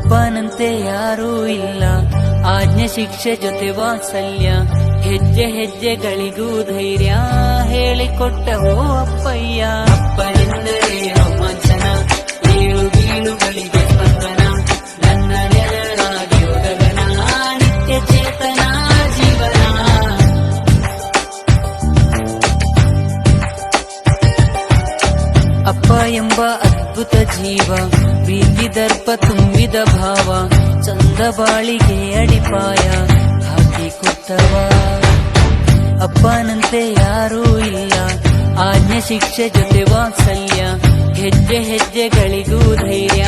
ಅಪ್ಪನಂತೆ ಯಾರೂ ಇಲ್ಲ, ಆಜ್ಞೆ ಶಿಕ್ಷೆ ಜೊತೆ ವಾತ್ಸಲ್ಯ, ಹೆಜ್ಜೆ ಹೆಜ್ಜೆಗಳಿಗೂ ಧೈರ್ಯ ಹೇಳಿಕೊಟ್ಟವೋ ಅಪ್ಪಯ್ಯ. ಅಪ್ಪನೆಂದರೆ ರೋಮಾಂಚನ, ಏಳು ಬೀಳುಗಳಿಗೆ ಸ್ಪಂದನ, ನನ್ನ ನೆರಳಾಗಿ ಗಗನ, ನಿತ್ಯ ಚೇತನ ಜೀವನ. ಅಪ್ಪ ಎಂಬ ಅದ್ಭುತ ಜೀವ, ಪ್ರೀತಿ ದರ್ಪ ತುಂಬಿದ ಭಾವ, ಚಂದ ಬಾಳಿಗೆ ಅಡಿಪಾಯ ಹಾಕಿಕೊಟ್ಟವ. ಅಪ್ಪನಂತೆ ಯಾರೂ ಇಲ್ಲ, ಆಜ್ಞೆ ಶಿಕ್ಷೆ ಜೊತೆ ವಾತ್ಸಲ್ಯ, ಹೆಜ್ಜೆ ಹೆಜ್ಜೆಗಳಿಗೂ ಧೈರ್ಯ